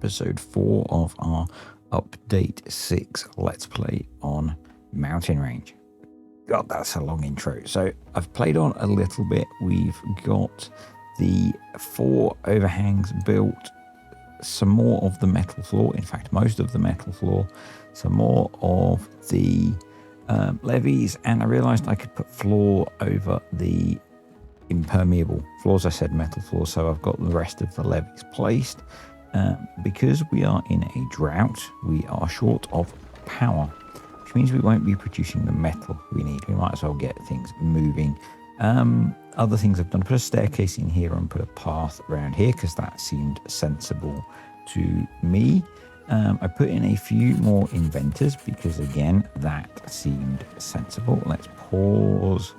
episode 4 of our update 6 Let's Play on Mountain Range. God, that's a long intro. So I've played on a little bit. We've got the 4 overhangs built, some more of the metal floor, in fact most of the metal floor, some more of the levees, and I realized I could put floor over the impermeable floors. I said metal floor, so I've got the rest of the levees placed. Because we are in a drought, we are short of power, which means we won't be producing the metal we need. We might as well get things moving. Other things I've done, put a staircase in here and put a path around here because that seemed sensible to me. I put in a few more inventors because again that seemed sensible. Let's pause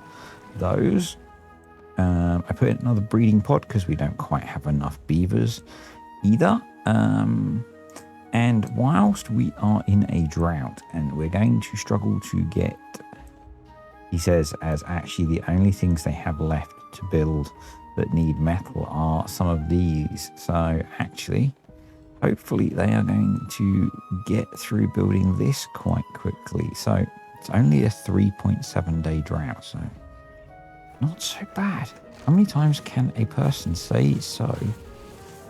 those. I put in another breeding pod because we don't quite have enough beavers either. And whilst we are in a drought and we're going to struggle to get, he says, as actually the only things they have left to build that need metal are some of these. So actually, hopefully they are going to get through building this quite quickly. So it's only a 3.7 day drought, so not so bad. How many times can a person say so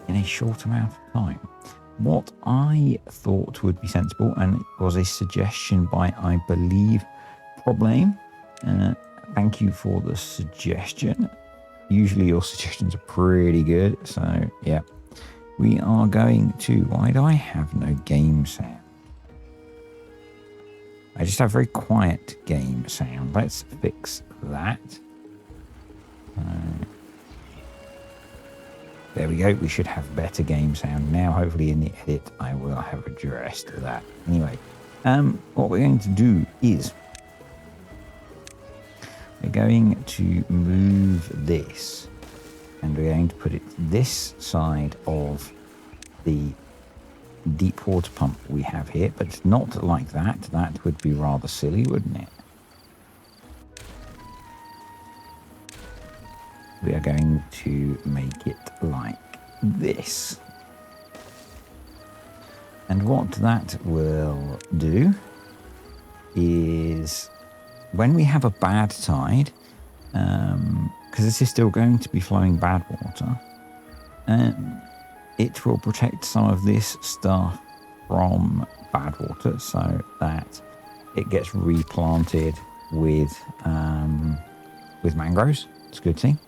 in a short amount of time? What I thought would be sensible, and it was a suggestion by, I believe, Probleme. Thank you for the suggestion. Usually your suggestions are pretty good, so yeah. We are going to, why do I have no game sound? I just have very quiet game sound. Let's fix that. There we go. We should have better game sound now. Hopefully in the edit I will have addressed that. Anyway, what we're going to do is we're going to move this and we're going to put it this side of the deep water pump we have here, but it's not like that. That would be rather silly, wouldn't it? We are going to make it like this. And what that will do is when we have a bad tide, because this is still going to be flowing bad water, it will protect some of this stuff from bad water so that it gets replanted with mangroves. It's a good thing.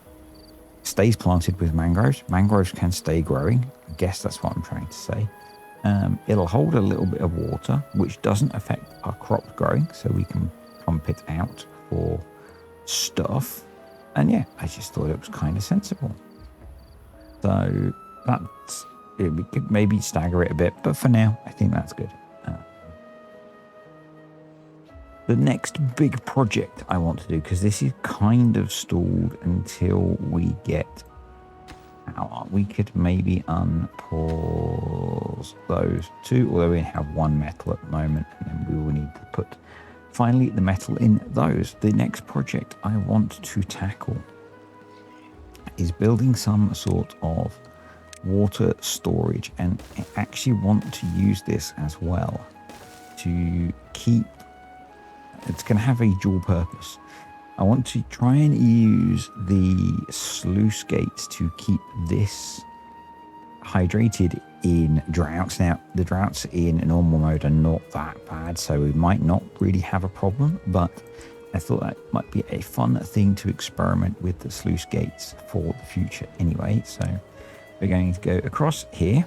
Stays planted with mangroves. Mangroves can stay growing. I guess that's what I'm trying to say. It'll hold a little bit of water, which doesn't affect our crops growing, so we can pump it out for stuff. And yeah, I just thought it was kind of sensible. So that's it. We could maybe stagger it a bit, but for now, I think that's good. The next big project I want to do, because this is kind of stalled until we get power, we could maybe unpause those two, although we have one metal at the moment, and then we will need to put finally the metal in those. The next project I want to tackle is building some sort of water storage, and I actually want to use this as well to keep. It's going to have a dual purpose. I want to try and use the sluice gates to keep this hydrated in droughts. Now, the droughts in normal mode are not that bad, so we might not really have a problem, but I thought that might be a fun thing to experiment with the sluice gates for the future anyway. So we're going to go across here.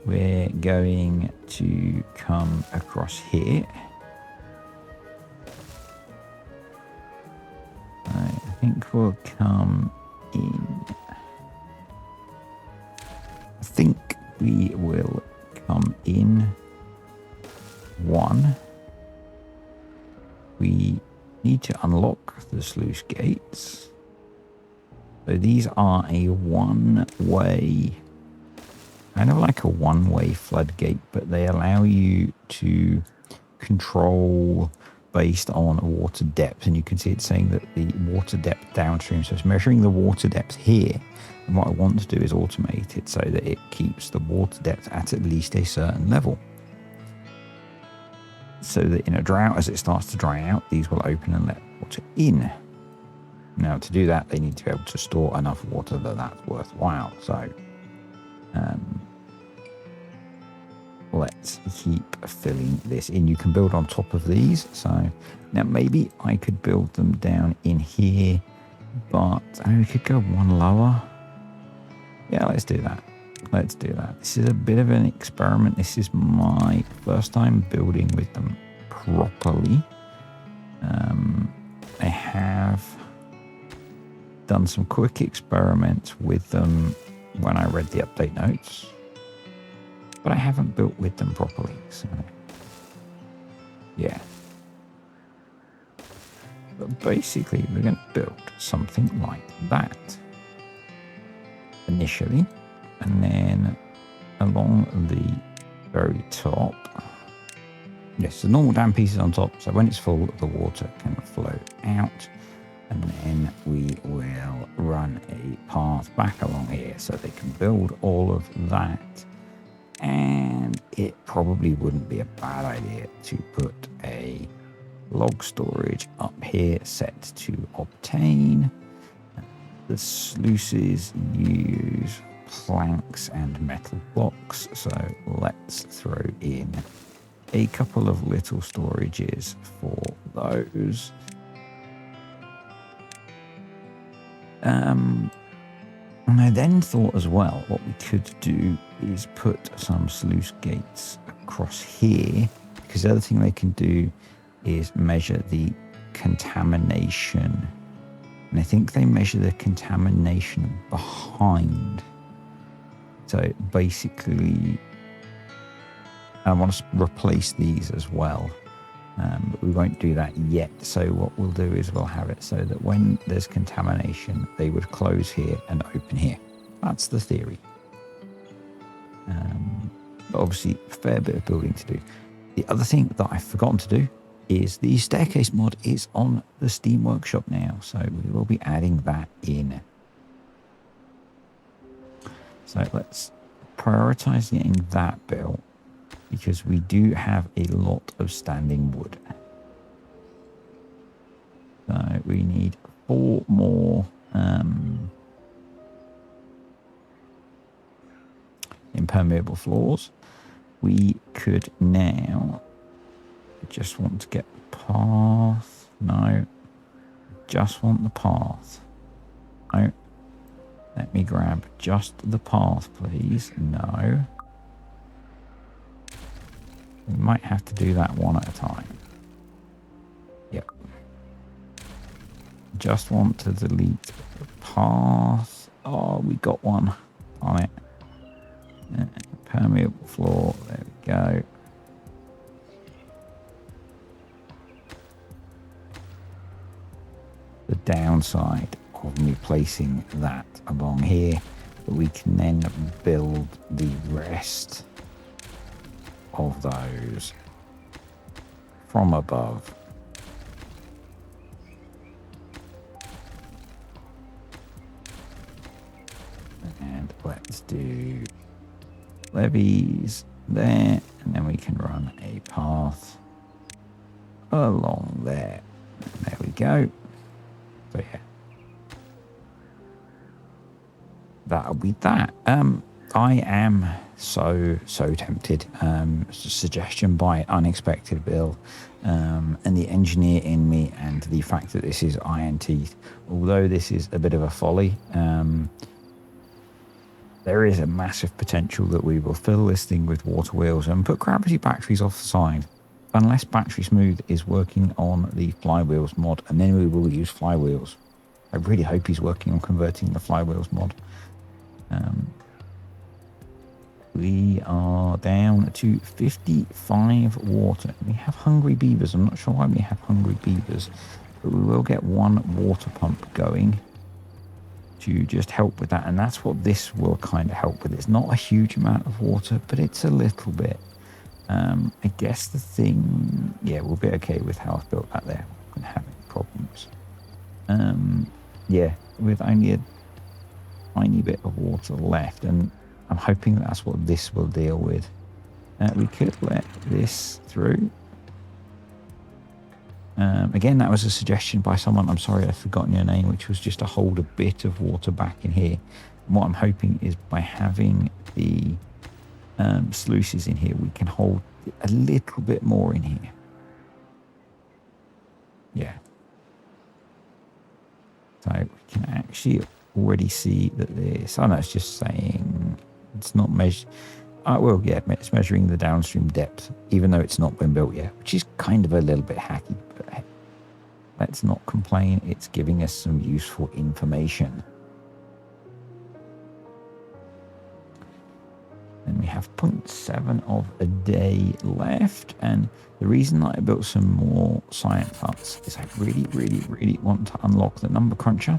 We're going to come across here. I think we'll come in. I think we will come in one. We need to unlock the sluice gates. So these are a one-way, kind of like a one-way floodgate, but they allow you to control based on water depth, and you can see it's saying that the water depth downstream, so it's measuring the water depth here And what I want to do is automate it so that it keeps the water depth at least a certain level. So that in a drought, as it starts to dry out, these will open and let water in. Now, to do that, they need to be able to store enough water that that's worthwhile. So let's keep filling this in. You can build on top of these. So now maybe I could build them down in here, but we could go one lower. Yeah, let's do that. Let's do that. This is a bit of an experiment. This is my first time building with them properly. I have done some quick experiments with them when I read the update notes, but I haven't built with them properly. So, yeah. But basically, we're going to build something like that initially, and then along the very top, yes, the normal dam pieces on top, so when it's full, the water can flow out, and then we will run a path back along here so they can build all of that. And it probably wouldn't be a bad idea to put a log storage up here set to obtain. The sluices use planks and metal blocks, so let's throw in a couple of little storages for those. And I then thought as well, what we could do is put some sluice gates across here, because the other thing they can do is measure the contamination. And I think they measure the contamination behind. So basically, I want to replace these as well. But we won't do that yet. So what we'll do is we'll have it so that when there's contamination, they would close here and open here. That's the theory. But obviously, a fair bit of building to do. The other thing that I've forgotten to do is the staircase mod is on the Steam Workshop now. So we will be adding that in. So let's prioritize getting that built, because we do have a lot of standing wood. So we need 4 more impermeable floors. We could now just want to get the path. No, just want the path. No, let me grab just the path, please. No. We might have to do that one at a time. Yep. Just want to delete the path. Oh, we got one on it. Permeable floor. There we go. The downside of me placing that along here, but we can then build the rest of those from above. And let's do levees there, and then we can run a path along there. And there we go. So yeah, that'll be that. I am so tempted. Suggestion by Unexpected Bill, and the engineer in me, and the fact that this is Iron Teeth. Although this is a bit of a folly, there is a massive potential that we will fill this thing with water wheels and put gravity batteries off the side. Unless Battery Smooth is working on the flywheels mod, and then we will use flywheels. I really hope he's working on converting the flywheels mod. We are down to 55 water. We have hungry beavers. I'm not sure why we have hungry beavers, but we will get one water pump going to just help with that. And that's what this will kind of help with. It's not a huge amount of water, but it's a little bit. I guess the thing, yeah, we'll be okay with how I've built that there. We're not going to have any problems. Yeah, with only a tiny bit of water left, and I'm hoping that's what this will deal with. We could let this through. Again, that was a suggestion by someone, I'm sorry I've forgotten your name, which was just to hold a bit of water back in here. And what I'm hoping is by having the sluices in here, we can hold a little bit more in here. Yeah. So we can actually already see that this, oh no, it's just saying it's not measured. Well, yeah, it's measuring the downstream depth, even though it's not been built yet, which is kind of a little bit hacky, but hey, let's not complain. It's giving us some useful information. And we have 0.7 of a day left. And the reason that I built some more science huts is I really want to unlock the number cruncher.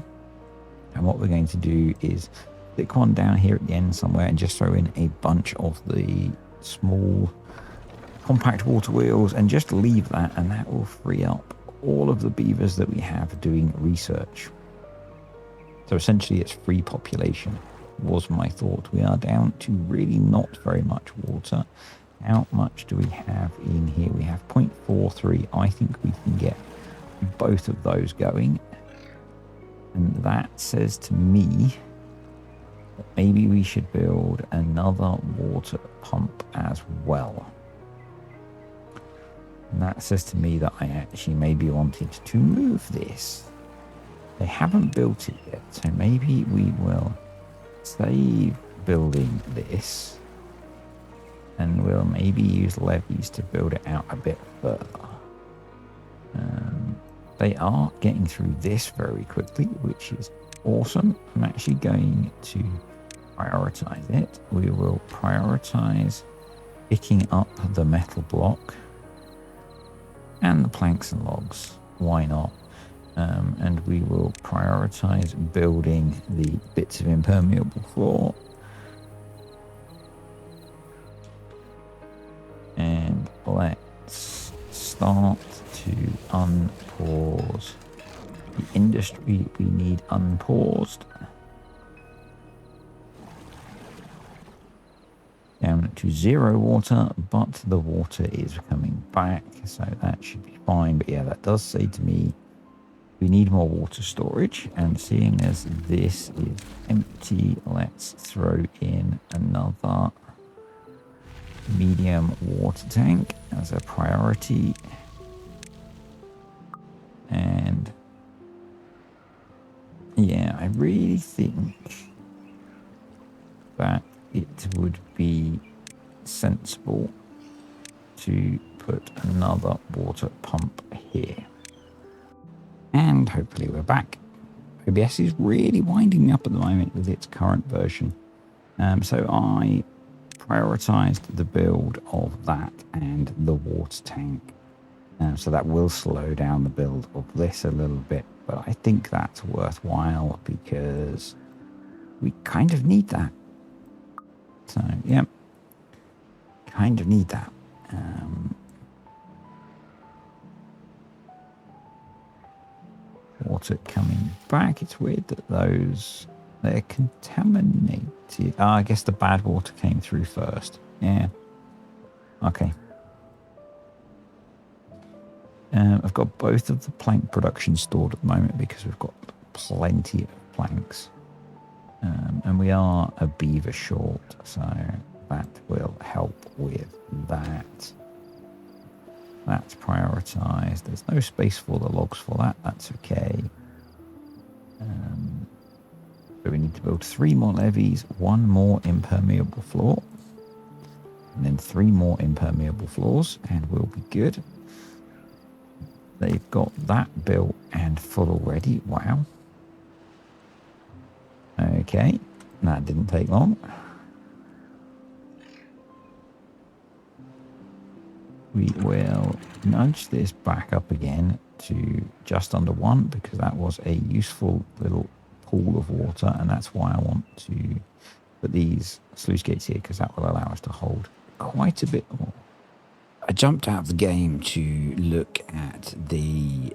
And what we're going to do is stick one down here at the end somewhere and just throw in a bunch of the small compact water wheels and just leave that, and that will free up all of the beavers that we have doing research. So essentially it's free population was my thought. We are down to really not very much water. How much do we have in here? We have 0.43. I think we can get both of those going. And that says to me that maybe we should build another water pump as well. And that says to me that I actually maybe wanted to move this. They haven't built it yet, so maybe we will save building this and we'll maybe use levees to build it out a bit further. They are getting through this very quickly, which is awesome. I'm actually going to prioritize it. We will prioritize picking up the metal block and the planks and logs. Why not? And we will prioritize building the bits of impermeable floor. And let's start to unpause the industry we need unpaused. Down to 0 water, but the water is coming back, so that should be fine. But yeah, that does say to me we need more water storage, and seeing as this is empty, let's throw in another medium water tank as a priority. And yeah, I really think that it would be sensible to put another water pump here. And hopefully we're back. OBS is really winding me up at the moment with its current version. So I prioritized the build of that and the water tank. So that will slow down the build of this a little bit. But I think that's worthwhile because we kind of need that. So, yeah, kind of need that. Water coming back. It's weird that they're contaminated. I guess the bad water came through first. Yeah. Okay. I've got both of the plank production stored at the moment because we've got plenty of planks. And we are a beaver short, so that will help with that. That's prioritized. There's no space for the logs for that. That's okay. So we need to build 3 more levees, 1 more impermeable floor, and then 3 more impermeable floors, and we'll be good. They've got that built and full already. Wow. Okay, that didn't take long. We will nudge this back up again to just under 1 because that was a useful little pool of water, and that's why I want to put these sluice gates here because that will allow us to hold quite a bit more. I jumped out of the game to look at the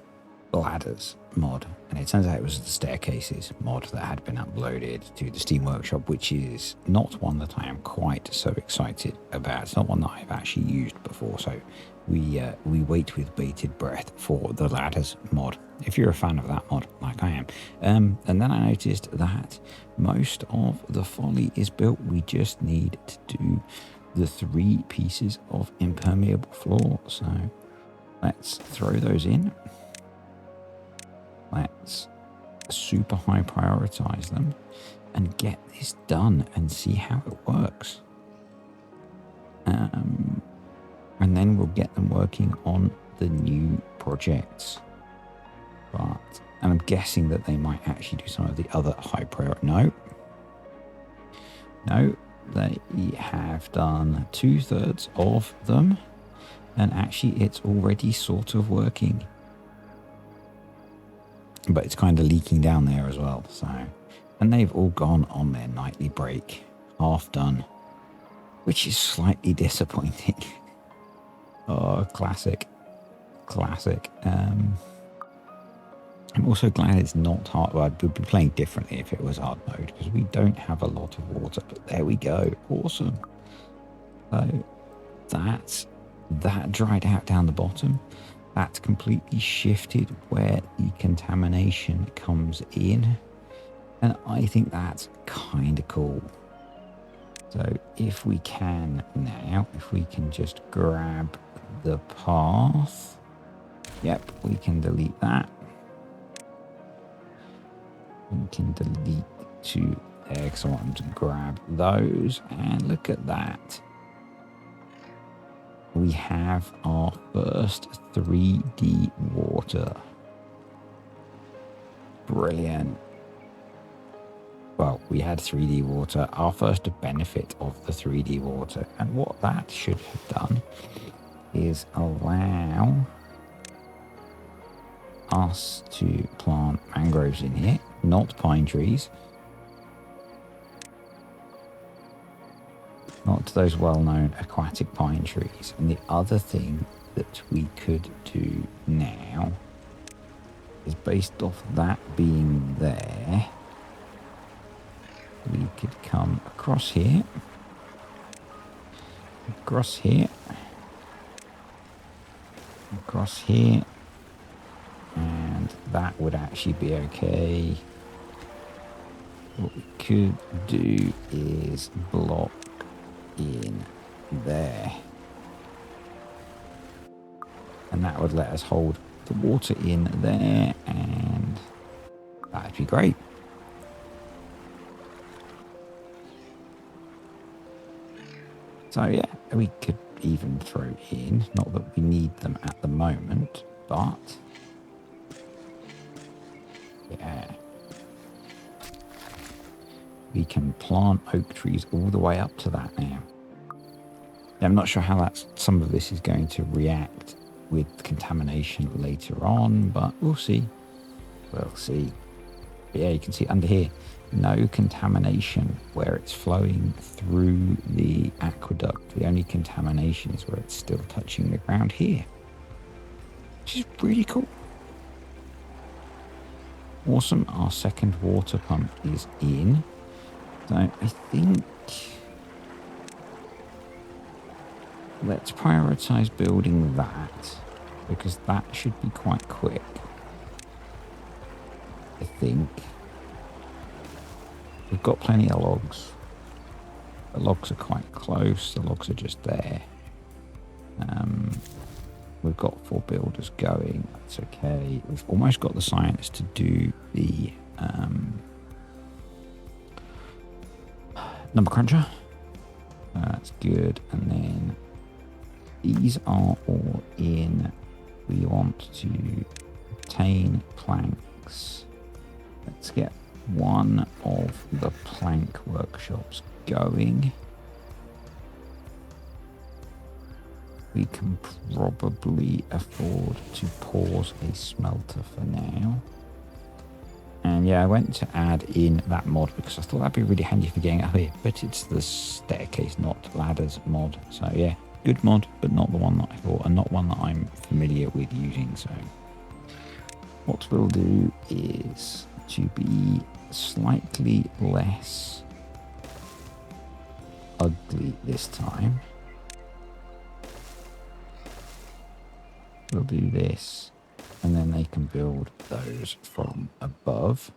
ladders mod, and it turns out it was the staircases mod that had been uploaded to the Steam Workshop, which is not one that I am quite so excited about. It's not one that I've actually used before, so we wait with bated breath for the ladders mod, if you're a fan of that mod like I am. And then I noticed that most of the folly is built. We just need to do the 3 pieces of impermeable floor, so let's throw those in. Let's super high prioritize them and get this done and see how it works. And then we'll get them working on the new projects. And I'm guessing that they might actually do some of the other high priority. No, they have done 2/3 of them, and actually it's already sort of working. But it's kind of leaking down there as well. So, and they've all gone on their nightly break, half done, which is slightly disappointing. Oh, classic. I'm also glad it's not hard. Well, I'd be playing differently if it was hard mode, because we don't have a lot of water. But there we go. Awesome. So that dried out down the bottom. That's completely shifted where the contamination comes in. And I think that's kind of cool. So if we can now, if we can just grab the path. Yep, we can delete that. We can delete 2 there because I want them to grab those. And look at that. We have our first 3D water. Brilliant. Well, we had 3D water, our first benefit of the 3D water. And what that should have done is allow us to plant mangroves in here, not pine trees. Not those well-known aquatic pine trees. And the other thing that we could do now is, based off that being there, we could come across here, across here, and that would actually be okay. What we could do is block in there, and that would let us hold the water in there, and that'd be great. So yeah, we could even throw in, not that we need them at the moment, but yeah, we can plant oak trees all the way up to that now. I'm not sure how some of this is going to react with contamination later on, but we'll see. We'll see. But yeah, you can see under here, no contamination where it's flowing through the aqueduct. The only contamination is where it's still touching the ground here, which is really cool. Awesome. Our second water pump is in. So I think let's prioritize building that, because that should be quite quick. I think we've got plenty of logs. The logs are quite close. The logs are just there. We've got 4 builders going. That's okay. We've almost got the science to do the number cruncher. That's good. And then these are all in. We want to obtain planks. Let's get one of the plank workshops going. We can probably afford to pause a smelter for now. And yeah, I went to add in that mod because I thought that'd be really handy for getting up here, but it's the staircase, not ladders mod. So yeah, good mod, but not the one that I thought, and not one that I'm familiar with using. So What we'll do is to be slightly less ugly this time. We'll do this, and then they can build those from above.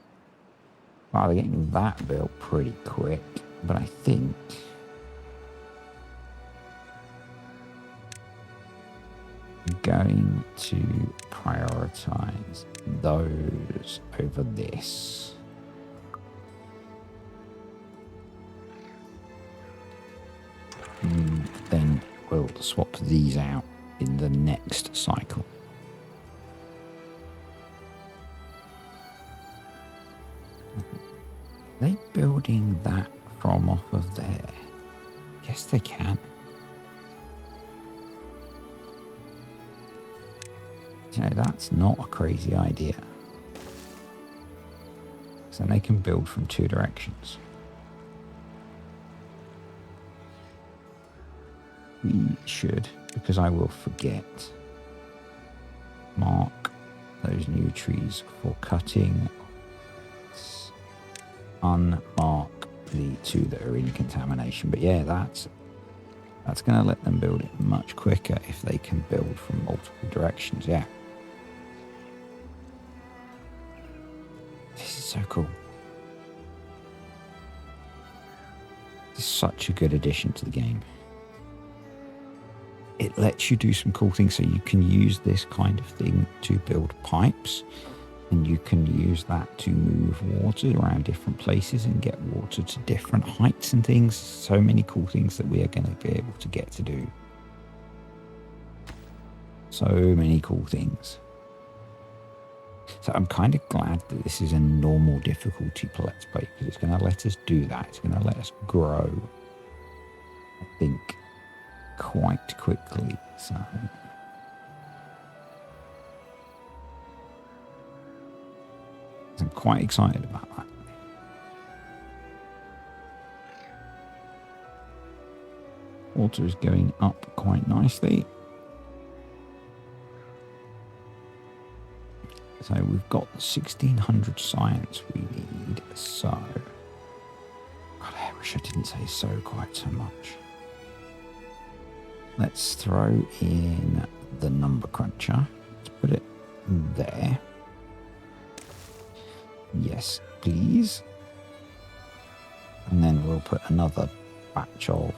Wow, they're getting that built pretty quick, but I think I'm going to prioritize those over this. And then we'll swap these out in the next cycle. Are they building that from off of there? Yes, they can. You know, that's not a crazy idea. So they can build from two directions. We should, because I will forget, mark those new trees for cutting. Unmark the two that are in contamination. But yeah, that's going to let them build it much quicker if they can build from multiple directions. Yeah. This is so cool. This is such a good addition to the game. It lets you do some cool things. So you can use this kind of thing to build pipes, and you can use that to move water around different places and get water to different heights and things. So many cool things that we are going to be able to get to do. So many cool things. So I'm kind of glad that this is a normal difficulty for Let's Play, because it's going to let us do that. It's going to let us grow, I think, quite quickly. So I'm quite excited about that. Water is going up quite nicely. So we've got 1600 science we need. So, God, I wish I didn't say so quite so much. Let's throw in the number cruncher. Let's put it there. Yes, please. And then we'll put another batch of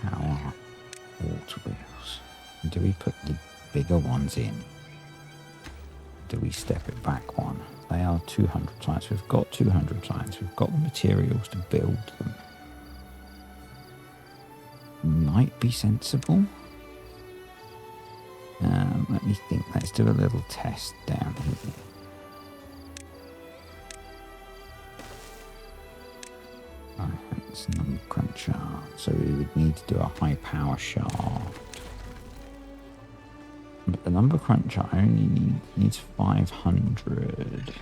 power water wheels. Do we put the bigger ones in? Do we step it back one? They are 200 science. We've got 200 science. We've got the materials to build them. Might be sensible. Let me think. Let's do a little test down here. It's number cruncher. So we would need to do a high power shaft. But the number cruncher only needs 500.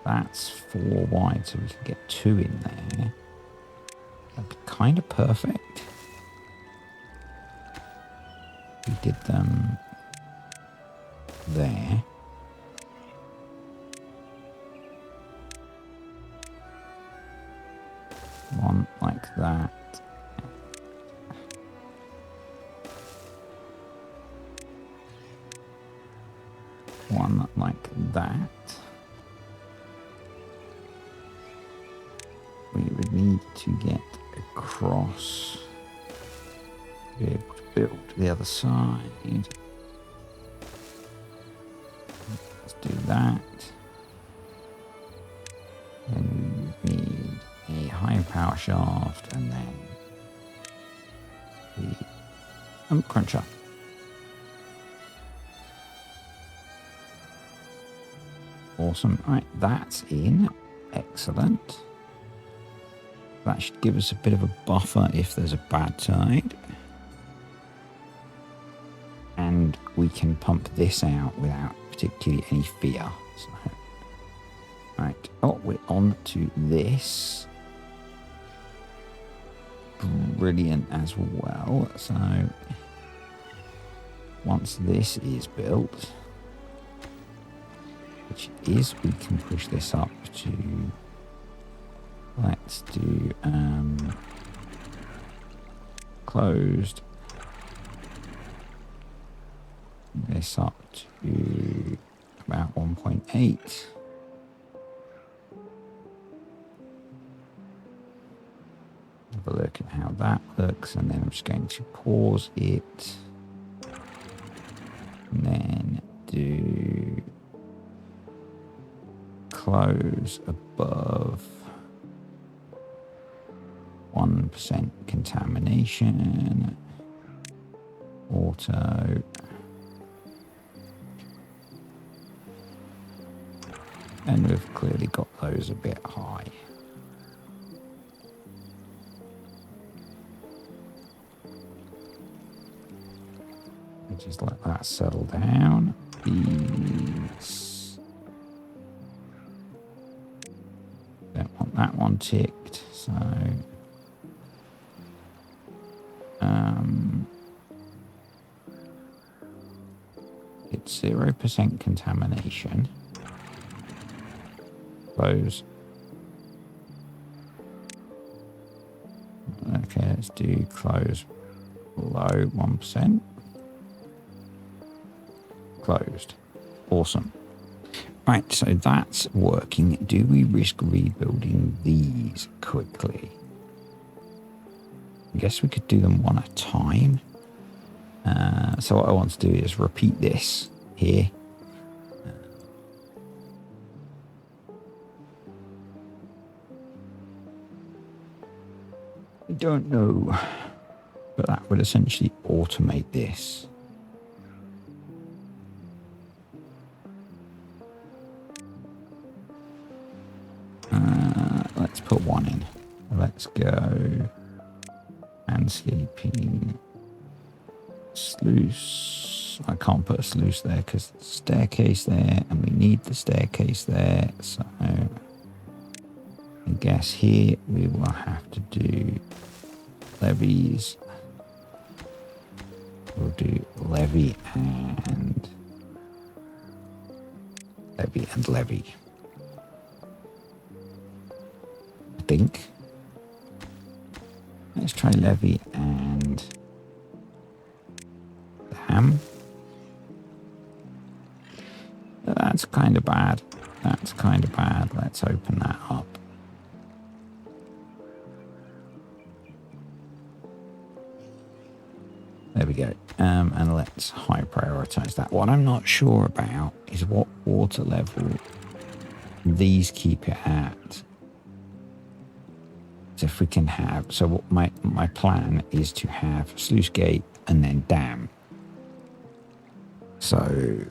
That's 4 wide, so we can get 2 in there. That'd be kind of perfect. We did them there. One like that. One like that. We would need to get across to be able to build the other side. Let's do that. Then we need a high power shaft and then the cruncher. Awesome. Right, that's in. Excellent. That should give us a bit of a buffer if there's a bad tide. And we can pump this out without particularly any fear. So, right. Oh, we're on to this. brilliant as well. So once this is built, which is, we can push this up to, let's do closed, this up to about 1.8. Have a look at how that looks, and then I'm just going to pause it, and then do close above 1% contamination, auto, and we've clearly got those a bit high. Just let that settle down. These, don't want that one ticked, so it's 0% contamination. Close. Okay, let's do close below 1%. Closed. Awesome. Right, so that's working. Do we risk rebuilding these quickly? I guess we could do them one at a time. So what I want to do is repeat this here. I don't know, but that would essentially automate this. Let's put one in. Let's go landscaping sluice. I can't put a sluice there because the staircase there, and we need the staircase there. So I guess here we will have to do levies. We'll do levy and levy and levy. I think. Let's try levy and dam. That's kind of bad. That's kind of bad. Let's open that up. There we go. And let's high prioritize that. What I'm not sure about is what water level these keep it at. So if we can have, so what my plan is to have sluice gate and then dam. So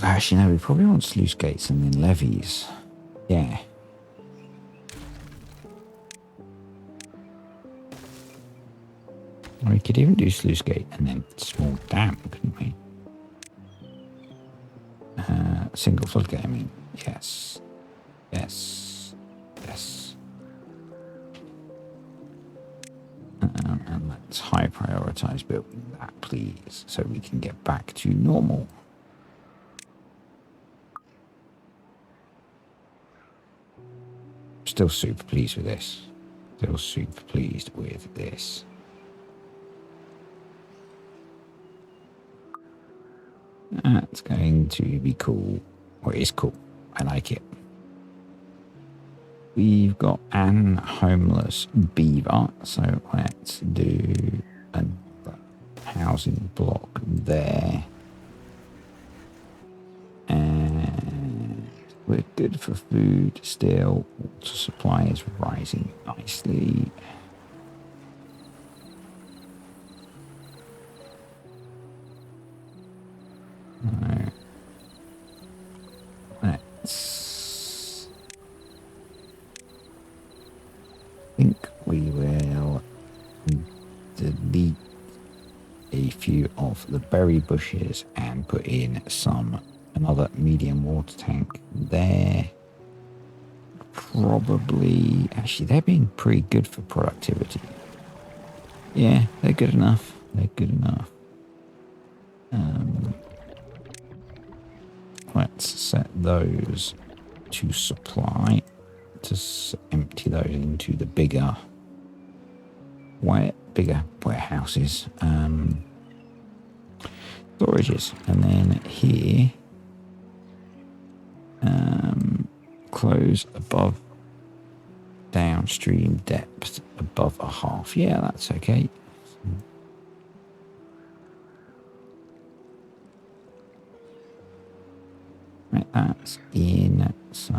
actually no, we probably want sluice gates and then levies. Yeah. We could even do sluice gate and then small dam, couldn't we? Single floodgate, I mean. Yes. Yes. Yes. And let's high prioritize building that, please, so we can get back to normal. Still super pleased with this. Still super pleased with this. That's going to be cool. Well, it is cool. I like it. We've got an homeless beaver, so let's do a housing block there. And we're good for food still. Water supply is rising nicely. Let's think we will delete a few of the berry bushes and put in another medium water tank there. Probably, actually, they're being pretty good for productivity. Yeah, they're good enough. They're good enough. Let's set those to supply. To empty those into the bigger warehouses, storages, and then here, close above downstream depth above a half. Yeah, that's okay. Right, that's in. So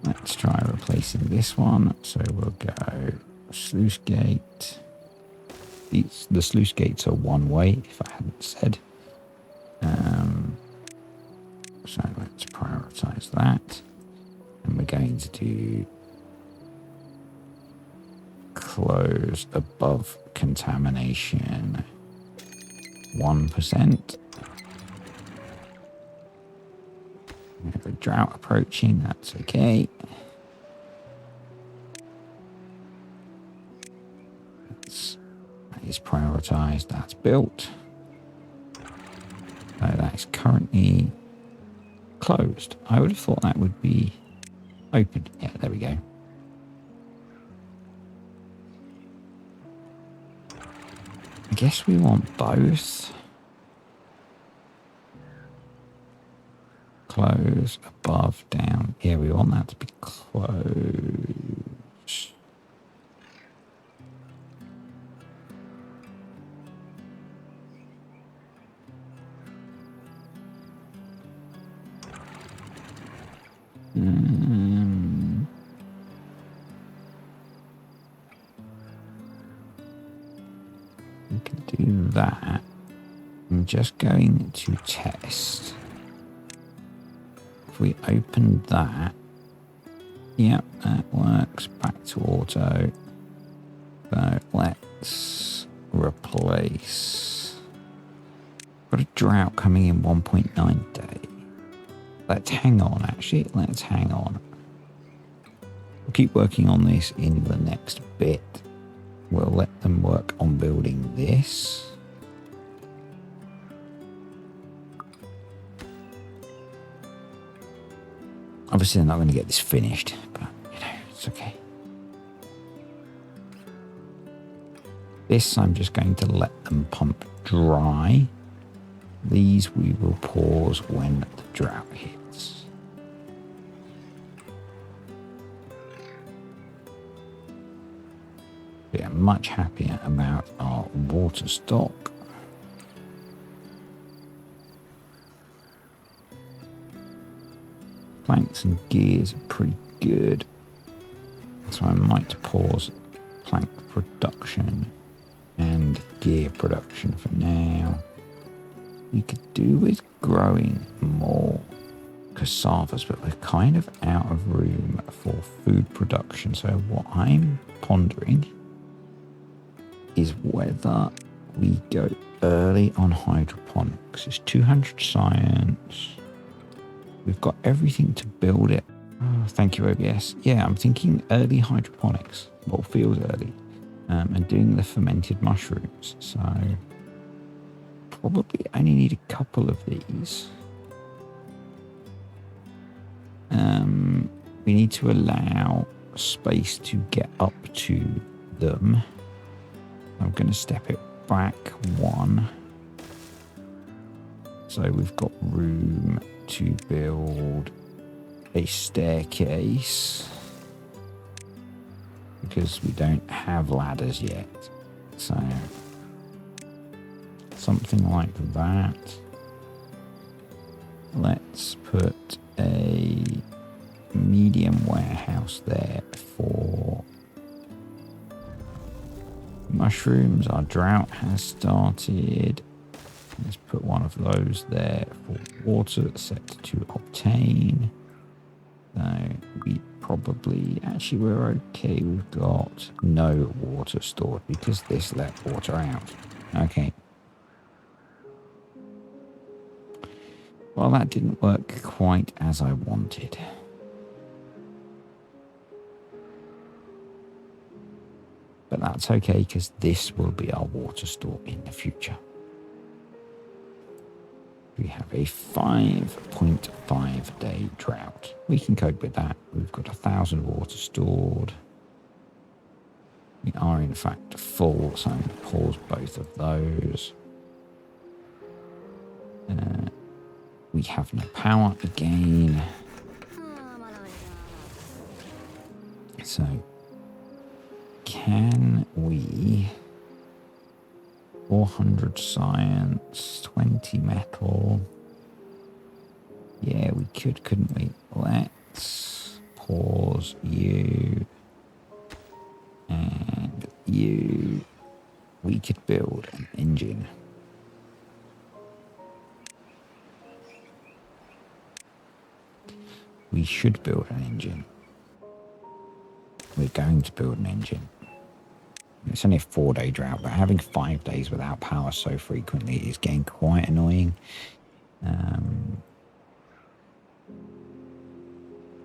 let's try replacing this one. So we'll go sluice gate. The sluice gates are one way, if I hadn't said. So let's prioritize that. And we're going to do close above contamination 1%. We have a drought approaching, that's okay. That is prioritized, that's built. So that is currently closed. I would have thought that would be open. Yeah, there we go. I guess we want both. Close, above, down. Yeah, we want that to be closed. We can do that. I'm just going to test. If we open that, yep, that works. Back to auto. So let's replace. Got a drought coming in 1.9 day. Let's hang on, actually. Let's hang on. We'll keep working on this in the next bit. We'll let them work on building this. Obviously, they're not going to get this finished, but, you know, it's okay. This, I'm just going to let them pump dry. These we will pause when the drought hits. We are much happier about our water stock. Planks and gears are pretty good. So I might pause plank production and gear production for now. We could do with growing more cassavas, but we're kind of out of room for food production. So what I'm pondering is whether we go early on hydroponics. It's 200 science. We've got everything to build it. Oh, thank you, OBS. Yeah, I'm thinking early hydroponics. Well, feels early. And doing the fermented mushrooms. So probably only need a couple of these. We need to allow space to get up to them. I'm going to step it back one. So we've got room to build a staircase because we don't have ladders yet. So something like that. Let's put a medium warehouse there for mushrooms. Our drought has started. Let's put one of those there for water set to obtain. So we probably, actually we're okay. We've got no water stored because this let water out. Okay. Well, that didn't work quite as I wanted. But that's okay, because this will be our water store in the future. We have a 5.5 day drought. We can cope with that. We've got 1,000 water stored. We are in fact full, so I'm going to pause both of those. We have no power again. So, can we... 400 science, 20 metal. Yeah, we could, couldn't we? Let's pause you. And you. We could build an engine. We should build an engine. We're going to build an engine. It's only a 4-day drought, but having 5 days without power so frequently is getting quite annoying.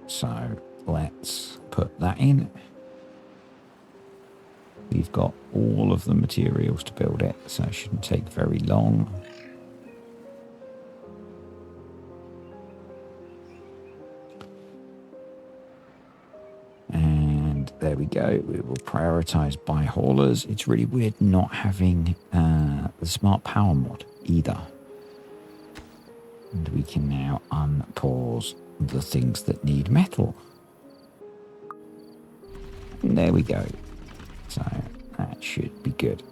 So let's put that in. We've got all of the materials to build it, so it shouldn't take very long. And there we go. We will prioritize buy haulers. It's really weird not having the smart power mod either. And we can now unpause the things that need metal. And there we go. So that should be good.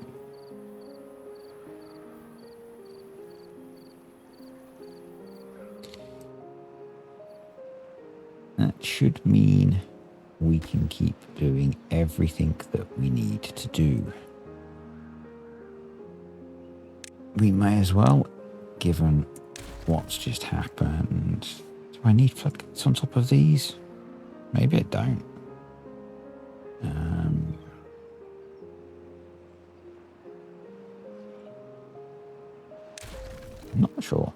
That should mean we can keep doing everything that we need to do. We may as well, given what's just happened. Do I need floodgates on top of these? Maybe I don't. I'm not sure.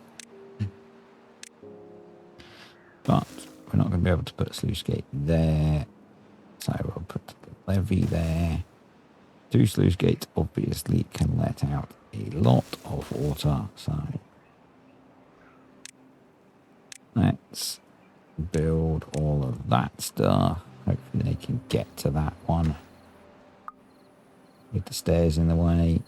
But we're not going to be able to put a sluice gate there. So we'll put the levee there. 2 sluice gates obviously can let out a lot of water. So let's build all of that stuff. Hopefully they can get to that one. With the stairs in the way.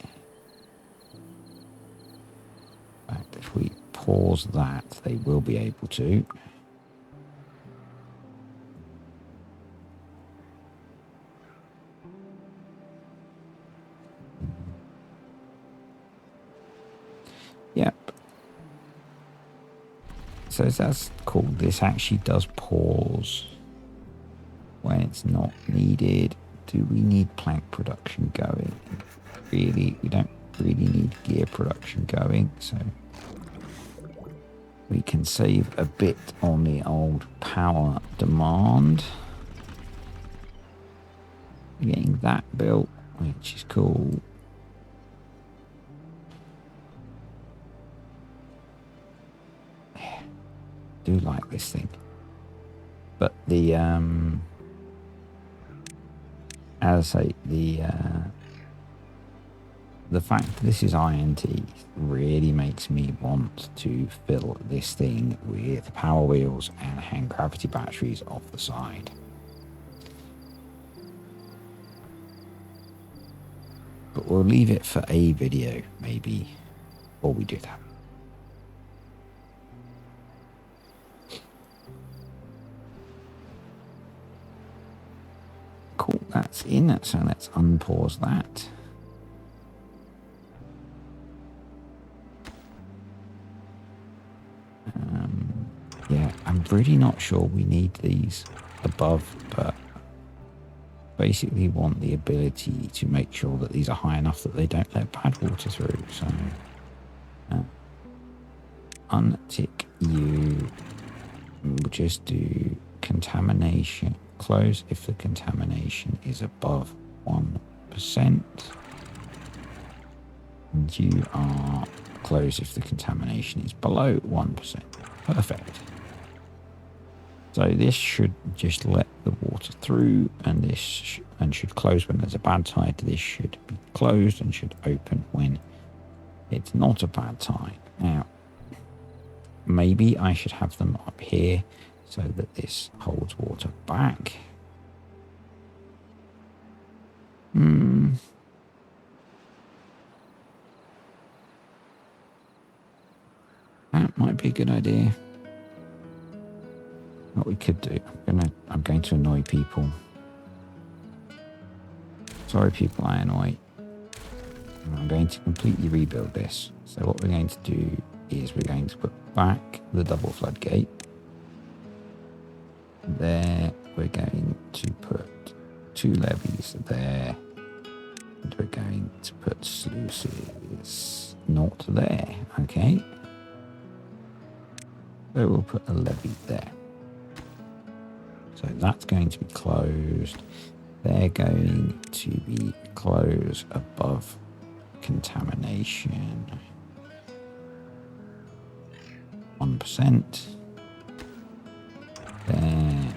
In fact, if we pause that, they will be able to. Yep. So that's cool. This actually does pause when it's not needed. Do we need plank production going? Really, we don't really need gear production going, so we can save a bit on the old power demand. Getting that built, which is cool. Do like this thing, but the as I say, the fact that this is INT really makes me want to fill this thing with power wheels and hand gravity batteries off the side. But we'll leave it for a video, maybe, before we do that. Cool, that's in, so let's unpause that. Yeah, I'm really not sure we need these above, but basically want the ability to make sure that these are high enough that they don't let bad water through. So untick you. We'll just do contamination. Close if the contamination is above 1%. And you are closed if the contamination is below 1%. Perfect. So this should just let the water through, and this should close when there's a bad tide. This should be closed and should open when it's not a bad tide. Now, maybe I should have them up here so that this holds water back. That might be a good idea. What we could do, I'm going to annoy people. Sorry, people I annoy. I'm going to completely rebuild this. So what we're going to do is we're going to put back the double floodgate. There, we're going to put 2 levees there. And we're going to put sluices not there, okay? So we'll put a levee there. So that's going to be closed. They're going to be closed above contamination. 1%. There,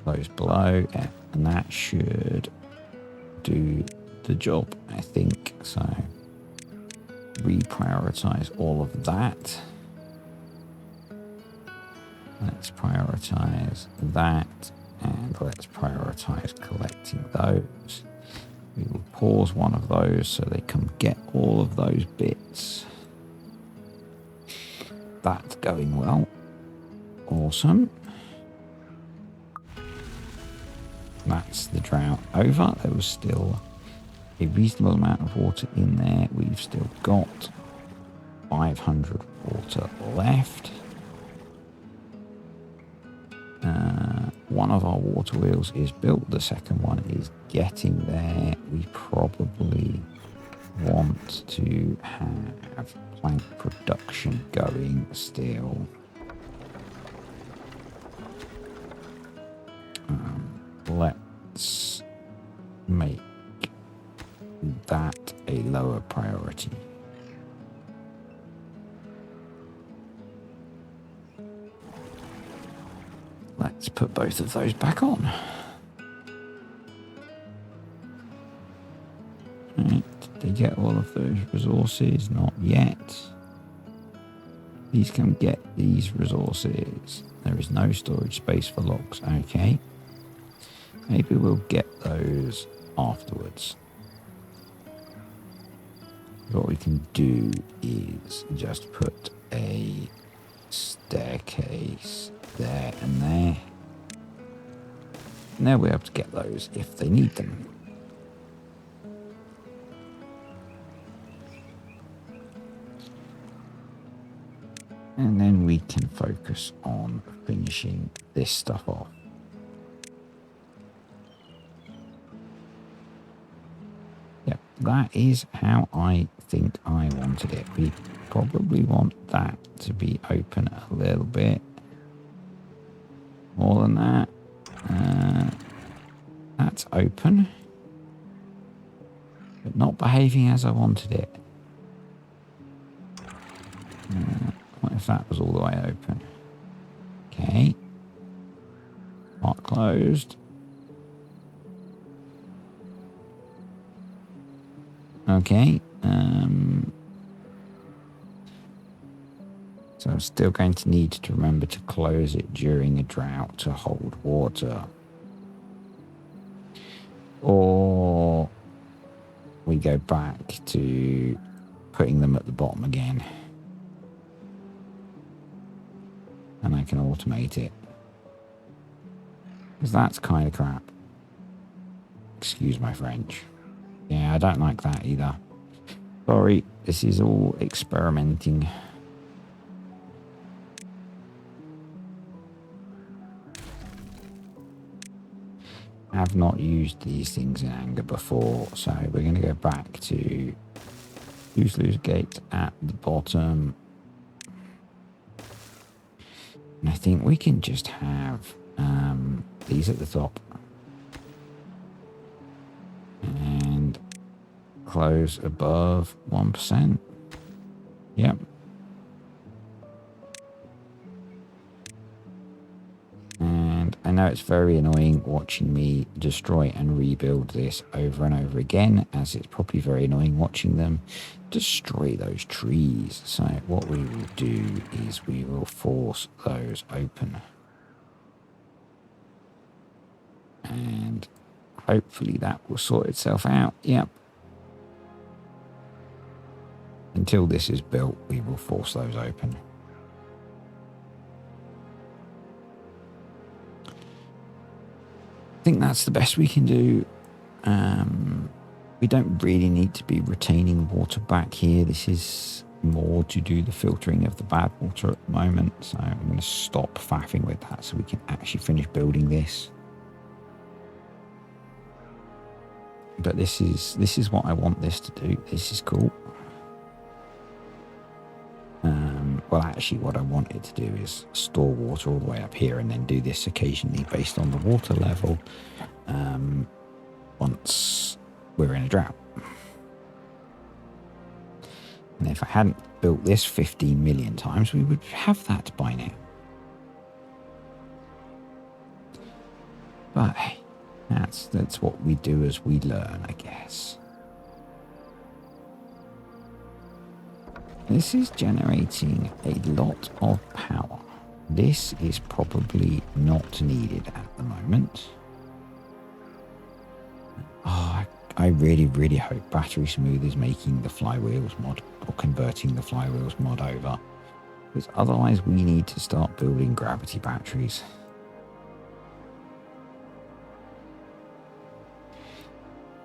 close below, and that should do the job, I think. So reprioritize all of that. Let's prioritize that, and let's prioritize collecting those. We will pause one of those so they can get all of those bits. That's going well. Awesome. That's the drought over. There was still a reasonable amount of water in there. We've still got 500 water left. One of our water wheels is built. The second one is getting there. We probably want to have plank production going still. Let's make that a lower priority. Let's put both of those back on. Right, did they get all of those resources? Not yet. These can get these resources. There is no storage space for logs. Okay. Maybe we'll get those afterwards. What we can do is just put a staircase there and there. And they'll be able to get those if they need them. And then we can focus on finishing this stuff off. Yep, that is how I think I wanted it. We probably want that to be open a little bit more than that. That's open, but not behaving as I wanted it. What if that was all the way open? Okay. Part closed. Okay. So I'm still going to need to remember to close it during a drought to hold water. Or we go back to putting them at the bottom again. And I can automate it. Because that's kind of crap. Excuse my French. Yeah, I don't like that either. Sorry, this is all experimenting. Have not used these things in anger before, so we're going to go back to sluice gate at the bottom. And I think we can just have these at the top. And close above 1%. Yep. And know it's very annoying watching me destroy and rebuild this over and over again, as it's probably very annoying watching them destroy those trees. So what we will do is we will force those open. And hopefully that will sort itself out. Yep. Until this is built, we will force those open. I think that's the best we can do. We don't really need to be retaining water back here. This is more to do the filtering of the bad water at the moment. So I'm going to stop faffing with that so we can actually finish building this. But this is what I want this to do. This is cool. Well, actually, what I want it to do is store water all the way up here and then do this occasionally based on the water level once we're in a drought. And if I hadn't built this 15 million times, we would have that by now. But hey, that's what we do as we learn, I guess. This is generating a lot of power. This is probably not needed at the moment. Oh, I really, really hope Battery Smooth is making the flywheels mod or converting the flywheels mod over. Because otherwise we need to start building gravity batteries.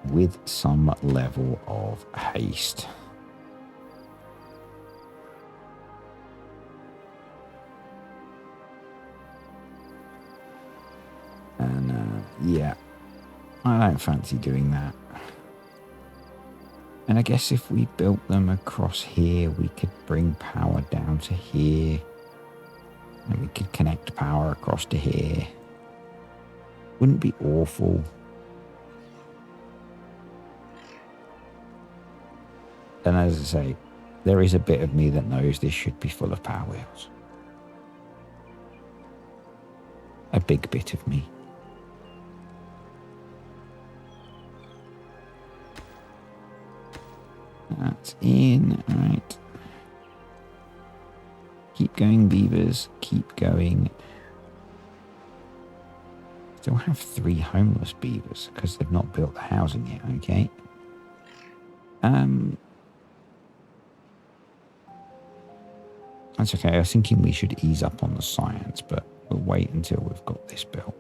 With some level of haste. And yeah, I don't fancy doing that. And I guess if we built them across here, we could bring power down to here. And we could connect power across to here. Wouldn't be awful. And as I say, there is a bit of me that knows this should be full of power wheels. A big bit of me. That's in, all right. Keep going, beavers, keep going. Still have 3 homeless beavers because they've not built the housing yet, okay. That's okay, I was thinking we should ease up on the science, but we'll wait until we've got this built.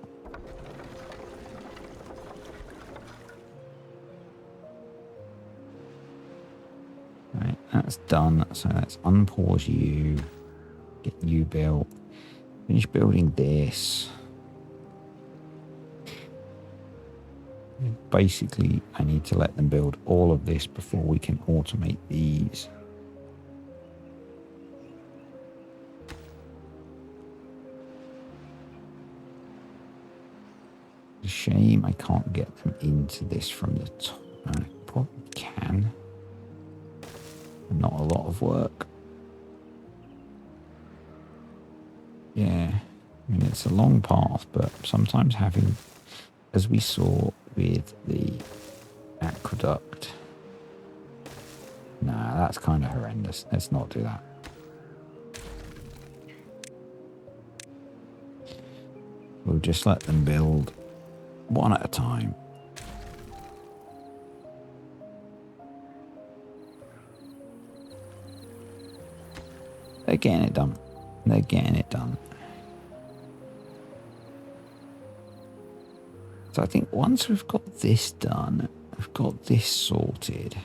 Right, that's done. So let's unpause you, get you built, finish building this. Basically, I need to let them build all of this before we can automate these. It's a shame I can't get them into this from the top. I probably can. Not a lot of work. Yeah, I mean, it's a long path, but sometimes having, as we saw with the aqueduct, nah, that's kind of horrendous. Let's not do that. We'll just let them build one at a time. They're getting it done. They're getting it done. So I think once we've got this done, we've got this sorted.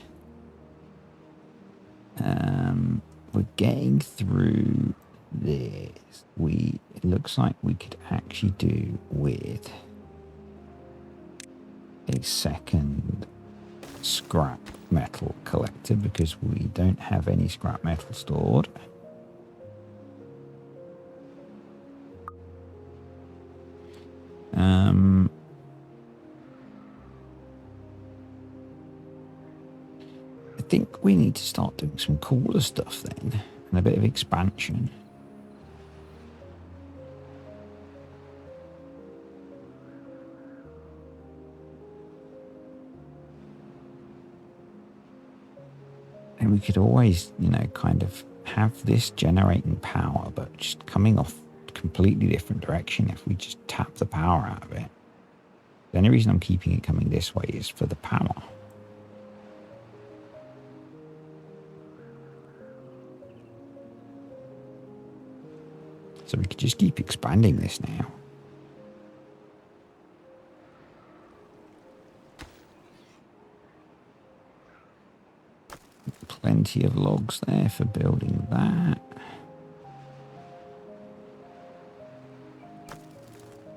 We're getting through this. It looks like we could actually do with a second scrap metal collector because we don't have any scrap metal stored. I think we need to start doing some cooler stuff then, and a bit of expansion. we could always, you know, kind of have this generating power, but just coming off completely different direction if we just tap the power out of it. The only reason I'm keeping it coming this way is for the power. So we could just keep expanding this now. Plenty of logs there for building that.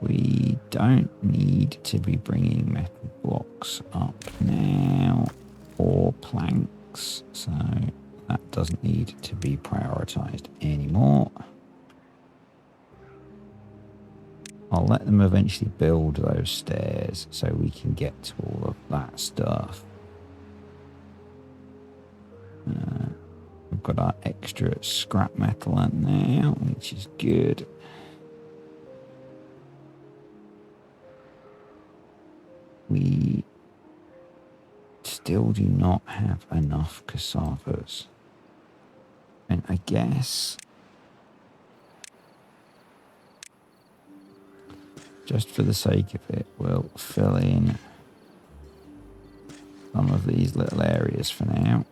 We don't need to be bringing metal blocks up now or planks, so that doesn't need to be prioritized anymore. I'll let them eventually build those stairs so we can get to all of that stuff. We've got our extra scrap metal now, which is good. We still do not have enough cassavas. And I guess just for the sake of it, we'll fill in some of these little areas for now.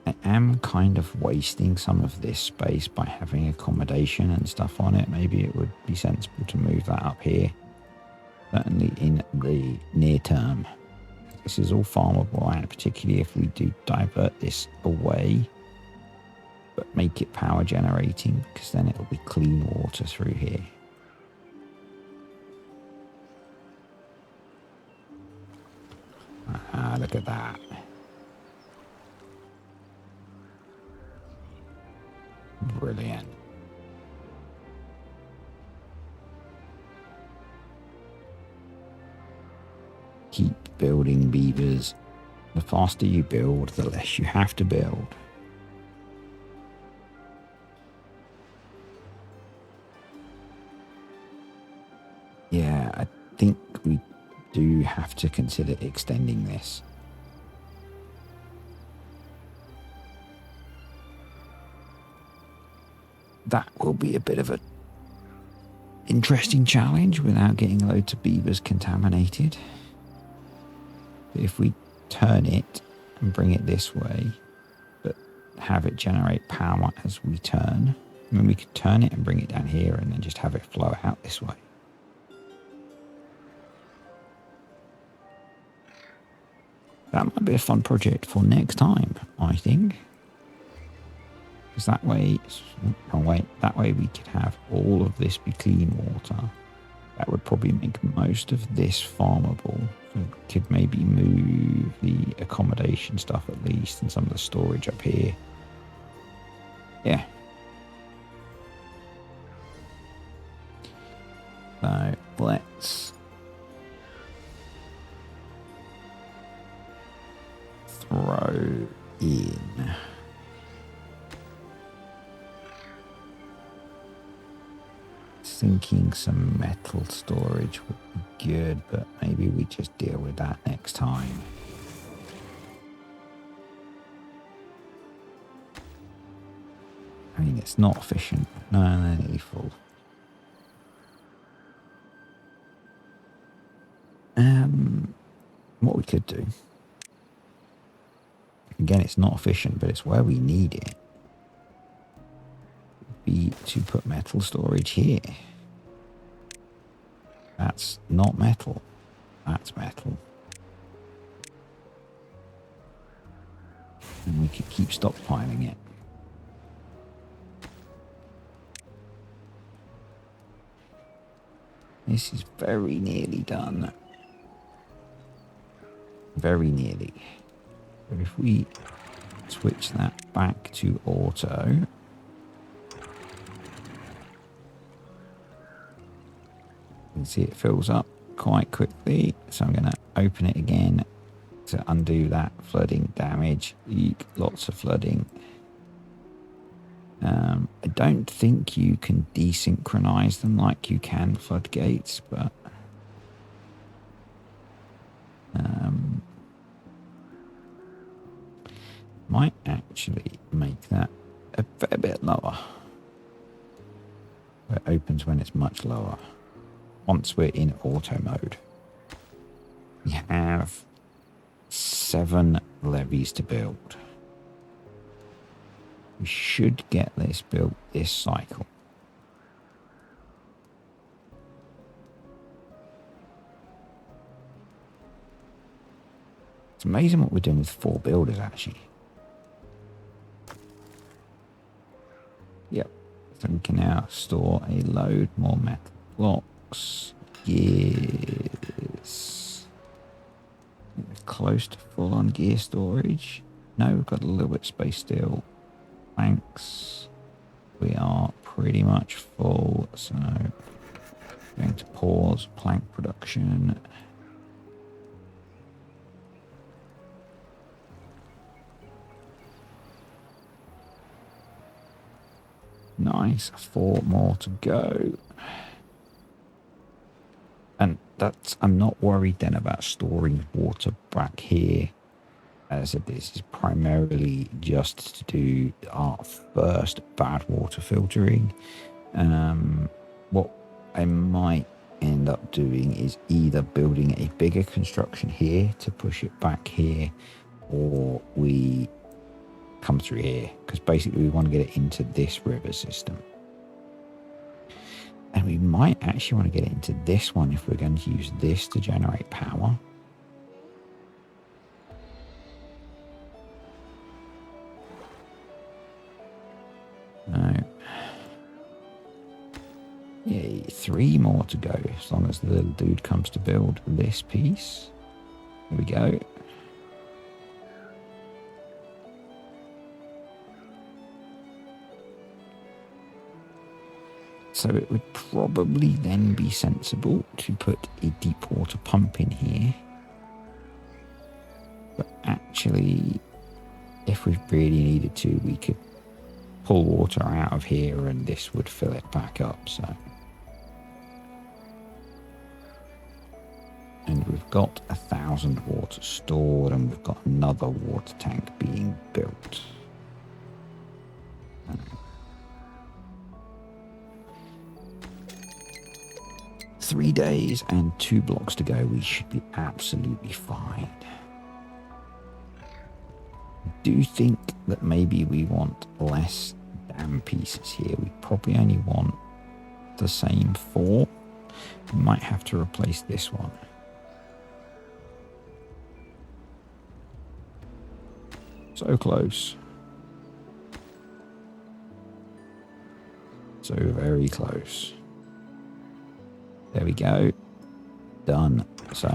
I am kind of wasting some of this space by having accommodation and stuff on it. Maybe it would be sensible to move that up here. Certainly in the near term. This is all farmable, and particularly if we do divert this away, but make it power generating, because then it'll be clean water through here. Ah, look at that. Brilliant. Keep building, beavers. The faster you build, the less you have to build. Yeah, I think we do have to consider extending this. That will be a bit of a interesting challenge without getting loads of beavers contaminated. But if we turn it and bring it this way, but have it generate power as we turn, I mean, we could turn it and bring it down here and then just have it flow out this way. That might be a fun project for next time, I think. Because that way, wrong way, that way we could have all of this be clean water. That would probably make most of this farmable. So we could maybe move the accommodation stuff at least and some of the storage up here. Yeah. So let's throw in thinking some metal storage would be good, but maybe we just deal with that next time. I mean, it's not efficient. No, they're nearly full. What we could do, again, it's not efficient, but it's where we need it, would be to put metal storage here. That's not metal. That's metal. And we could keep stockpiling it. This is very nearly done. Very nearly. But if we switch that back to auto, you can see it fills up quite quickly. So I'm going to open it again to undo that flooding damage. Lots of flooding. I don't think you can desynchronize them like you can floodgates, but might actually make that a fair bit lower. It opens when it's much lower. Once we're in auto mode, we have 7 levees to build. We should get this built this cycle. It's amazing what we're doing with 4 builders, actually. Yep. So we can now store a load more metal blocks. Gears. We're close to full on gear storage. No, we've got a little bit of space still. Planks. We are pretty much full, so going to pause plank production. Nice, 4 more to go. And that's, I'm not worried then about storing water back here. As I said, this is primarily just to do our first bad water filtering. What I might end up doing is either building a bigger construction here to push it back here, or we come through here, because basically we want to get it into this river system. And we might actually want to get it into this one if we're going to use this to generate power. No. Yay, 3 more to go, as long as the little dude comes to build this piece. Here we go. So it would probably then be sensible to put a deep water pump in here. But actually, if we really needed to, we could pull water out of here and this would fill it back up. So, and we've got 1,000 water stored, and we've got another water tank being built. 3 days and 2 blocks to go. We should be absolutely fine. I do think that maybe we want less dam pieces here. We probably only want the same 4. We might have to replace this one. So close. So very close. There we go. Done. So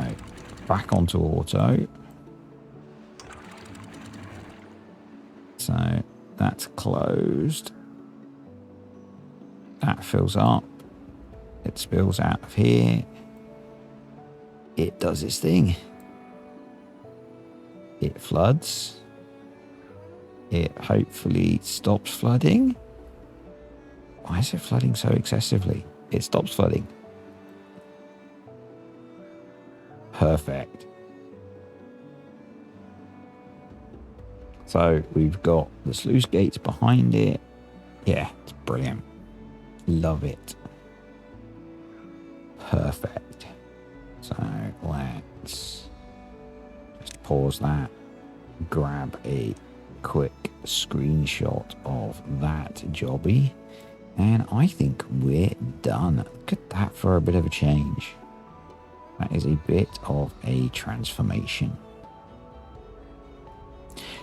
back onto auto. So that's closed. That fills up. It spills out of here. It does its thing. It floods. It hopefully stops flooding. Why is it flooding so excessively? It stops flooding. Perfect. So we've got the sluice gates behind it. Yeah, it's brilliant. Love it. Perfect. So let's just pause that. Grab a quick screenshot of that jobby. And I think we're done. Look at that for a bit of a change. That is a bit of a transformation.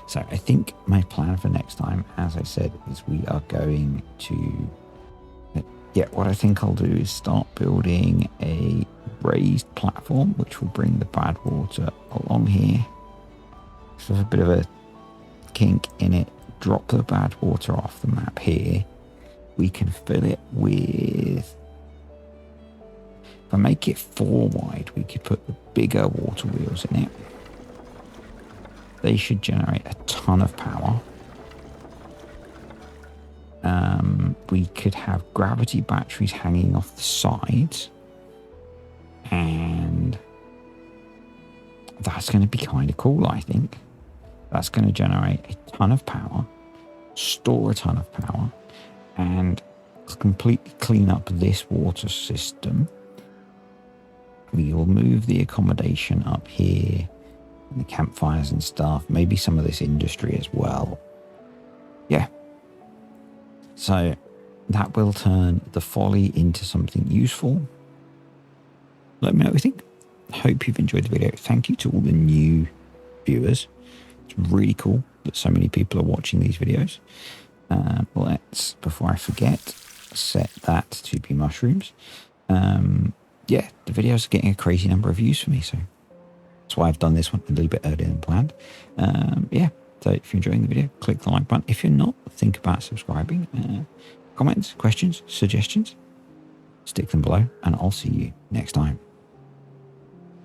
So I think my plan for next time, as I said, is we are going to... Yeah, what I think I'll do is start building a raised platform, which will bring the bad water along here. So there's a bit of a kink in it. Drop the bad water off the map here. We can fill it with... If I make it 4 wide, we could put the bigger water wheels in it. They should generate a ton of power. We could have gravity batteries hanging off the sides. And that's going to be kind of cool, I think. That's going to generate a ton of power, store a ton of power, and completely clean up this water system. We will move the accommodation up here, and the campfires and stuff, maybe some of this industry as well. Yeah. So that will turn the folly into something useful. Let me know what you think. Hope you've enjoyed the video. Thank you to all the new viewers. It's really cool that so many people are watching these videos. Let's, before I forget, set that to be mushrooms. Yeah, the videos are getting a crazy number of views for me, so that's why I've done this one a little bit earlier than planned. Yeah, so if you're enjoying the video, click the like button. If you're not, think about subscribing. Comments, questions, suggestions, stick them below, and I'll see you next time.